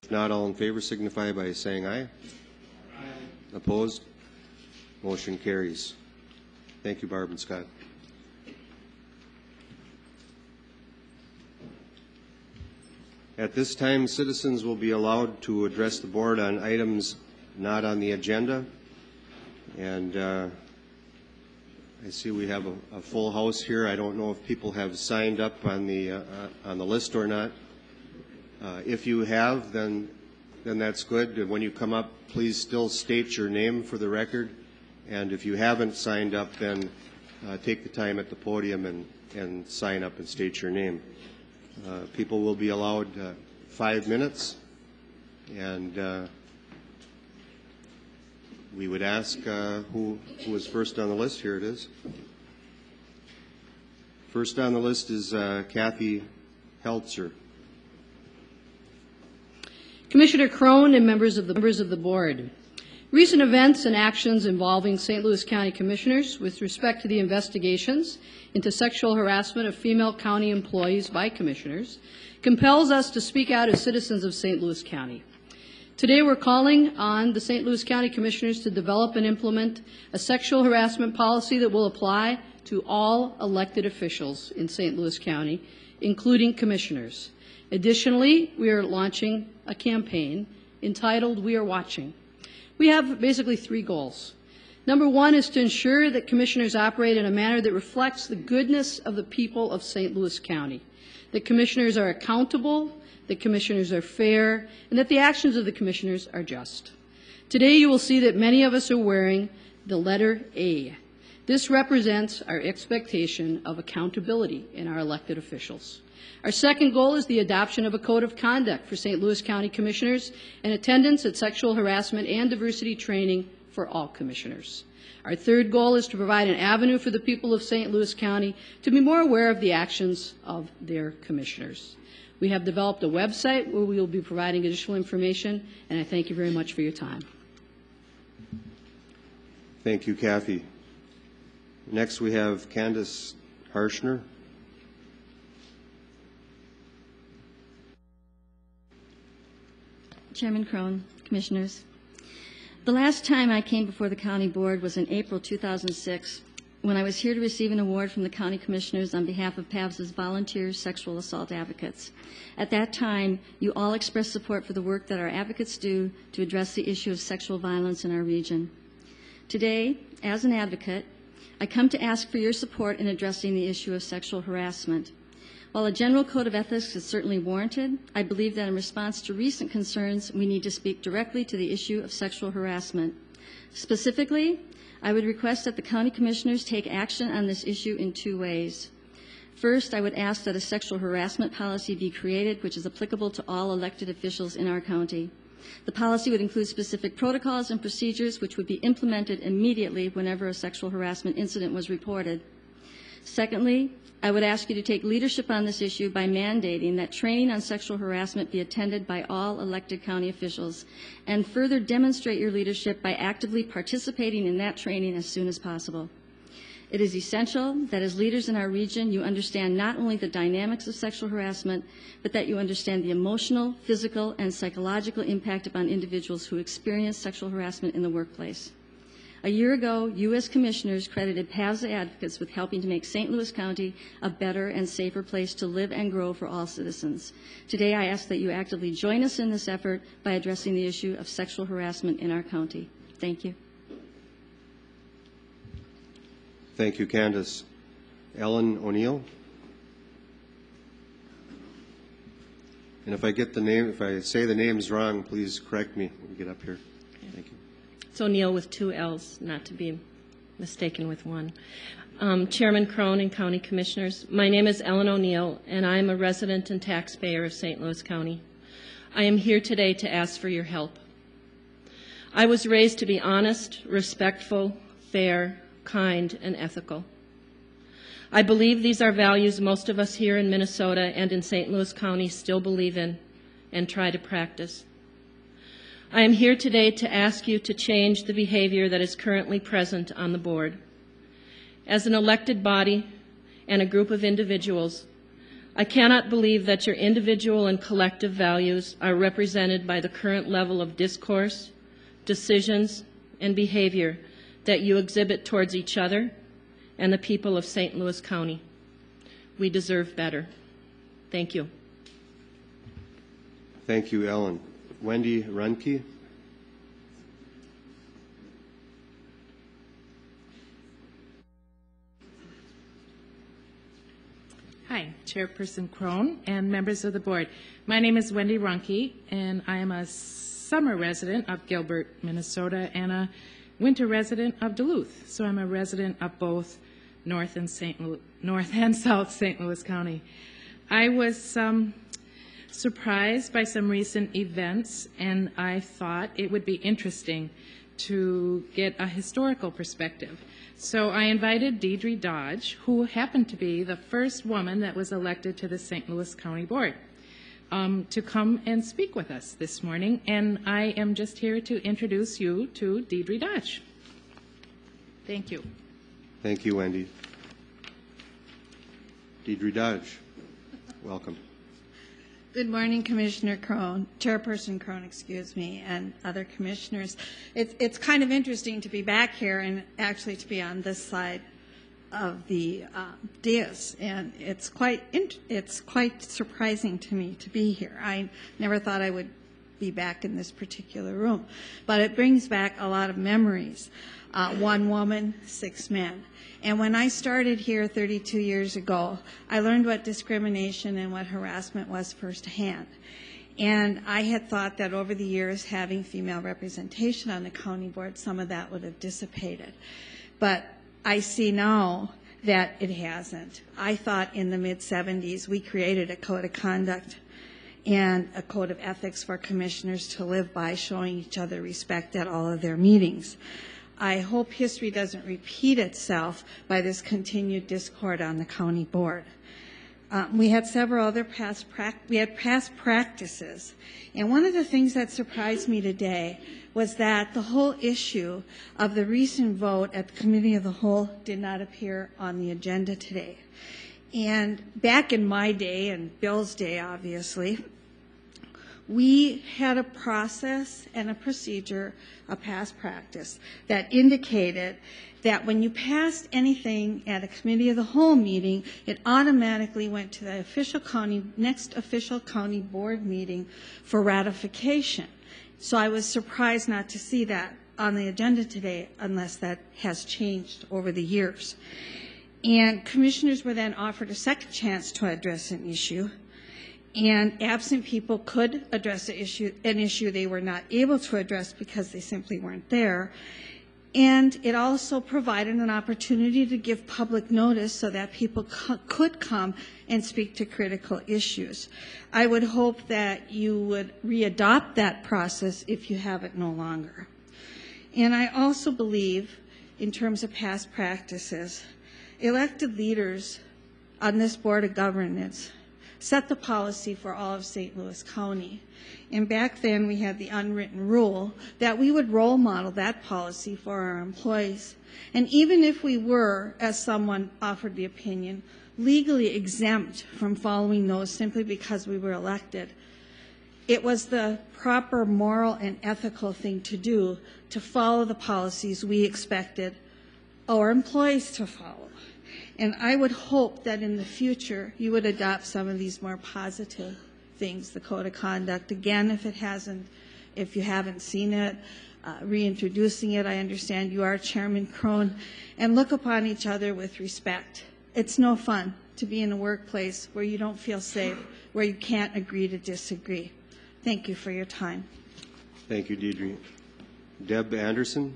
If not, all in favor signify by saying aye. Aye. Opposed? Motion carries. Thank you, Barb and Scott. At this time, citizens will be allowed to address the board on items not on the agenda. And I see we have a full house here. I don't know if people have signed up on the list or not. If you have, then that's good. When you come up, please still state your name for the record. And if you haven't signed up, then take the time at the podium and sign up and state your name. People will be allowed 5 minutes, and we would ask who is first on the list. Here it is. First on the list is Kathy Heltzer. Commissioner Crone and members of the board. Recent events and actions involving St. Louis County Commissioners with respect to the investigations into sexual harassment of female county employees by commissioners compels us to speak out as citizens of St. Louis County. Today we're calling on the St. Louis County Commissioners to develop and implement a sexual harassment policy that will apply to all elected officials in St. Louis County, including commissioners. Additionally, we are launching a campaign entitled We Are Watching. We have basically 3 goals. Number 1 is to ensure that commissioners operate in a manner that reflects the goodness of the people of St. Louis County, that commissioners are accountable, that commissioners are fair, and that the actions of the commissioners are just. Today you will see that many of us are wearing the letter A. This represents our expectation of accountability in our elected officials. Our second goal is the adoption of a code of conduct for St. Louis County commissioners and attendance at sexual harassment and diversity training for all commissioners. Our third goal is to provide an avenue for the people of St. Louis County to be more aware of the actions of their commissioners. We have developed a website where we will be providing additional information, and I thank you very much for your time. Thank you, Kathy. Next we have Candace Harshner. Chairman Crone, Commissioners. The last time I came before the County Board was in April 2006, when I was here to receive an award from the County Commissioners on behalf of PAVS's volunteer sexual assault advocates. At that time, you all expressed support for the work that our advocates do to address the issue of sexual violence in our region. Today, as an advocate, I come to ask for your support in addressing the issue of sexual harassment. While a general code of ethics is certainly warranted, I believe that in response to recent concerns, we need to speak directly to the issue of sexual harassment. Specifically, I would request that the County Commissioners take action on this issue in 2 ways. First, I would ask that a sexual harassment policy be created which is applicable to all elected officials in our county. The policy would include specific protocols and procedures which would be implemented immediately whenever a sexual harassment incident was reported. Secondly, I would ask you to take leadership on this issue by mandating that training on sexual harassment be attended by all elected county officials, and further demonstrate your leadership by actively participating in that training as soon as possible. It is essential that as leaders in our region, you understand not only the dynamics of sexual harassment, but that you understand the emotional, physical, and psychological impact upon individuals who experience sexual harassment in the workplace. A year ago, you as commissioners credited PAVSA advocates with helping to make St. Louis County a better and safer place to live and grow for all citizens. Today, I ask that you actively join us in this effort by addressing the issue of sexual harassment in our county. Thank you. Thank you, Candace. Ellen O'Neill. And if I say the names wrong, please correct me when we get up here. Thank you. It's O'Neill with 2 L's, not to be mistaken with 1. Chairman Crone and County Commissioners, my name is Ellen O'Neill, and I am a resident and taxpayer of St. Louis County. I am here today to ask for your help. I was raised to be honest, respectful, fair, kind, and ethical. I believe these are values most of us here in Minnesota and in St. Louis County still believe in and try to practice. I am here today to ask you to change the behavior that is currently present on the board. As an elected body and a group of individuals, I cannot believe that your individual and collective values are represented by the current level of discourse, decisions, and behavior that you exhibit towards each other and the people of St. Louis County. We deserve better. Thank you. Thank you, Ellen. Wendy Runke. Hi, Chairperson Crone and members of the board. My name is Wendy Runke, and I am a summer resident of Gilbert, Minnesota, and a winter resident of Duluth. So I'm a resident of both North and South St. Louis County. I was surprised by some recent events, and I thought it would be interesting to get a historical perspective. So I invited Deidre Dodge, who happened to be the first woman that was elected to the St. Louis County Board, to come and speak with us this morning. And I am just here to introduce you to Deidre Dodge. Thank you. Thank you, Wendy. Deidre Dodge, welcome. Good morning, Commissioner Crone, Chairperson Crone, excuse me, and other commissioners. It's kind of interesting to be back here and actually to be on this side of the dais, and it's quite surprising to me to be here. I never thought I would be back in this particular room, but it brings back a lot of memories. One woman, 6 men. And when I started here 32 years ago, I learned what discrimination and what harassment was firsthand. And I had thought that over the years, having female representation on the county board, some of that would have dissipated. But I see now that it hasn't. I thought in the mid-'70s we created a code of conduct and a code of ethics for commissioners to live by, showing each other respect at all of their meetings. I hope history doesn't repeat itself by this continued discord on the county board. We had several other past practices, and one of the things that surprised me today was that the whole issue of the recent vote at the Committee of the Whole did not appear on the agenda today. And back in my day, and Bill's day obviously, we had a process and a procedure, a past practice, that indicated that when you passed anything at a Committee of the Whole meeting, it automatically went to the next official county board meeting for ratification. So I was surprised not to see that on the agenda today, unless that has changed over the years. And commissioners were then offered a second chance to address an issue. And absent people could address an issue they were not able to address because they simply weren't there. And it also provided an opportunity to give public notice so that people could come and speak to critical issues. I would hope that you would readopt that process if you have it no longer. And I also believe, in terms of past practices, elected leaders on this Board of Governance set the policy for all of St. Louis County. And back then we had the unwritten rule that we would role model that policy for our employees. And even if we were, as someone offered the opinion, legally exempt from following those simply because we were elected, it was the proper moral and ethical thing to do to follow the policies we expected our employees to follow. And I would hope that in the future you would adopt some of these more positive things, the code of conduct. Again, if you haven't seen it, reintroducing it. I understand you are Chairman Crone, and look upon each other with respect. It's no fun to be in a workplace where you don't feel safe, where you can't agree to disagree. Thank you for your time. Thank you, Deidre. Deb Anderson.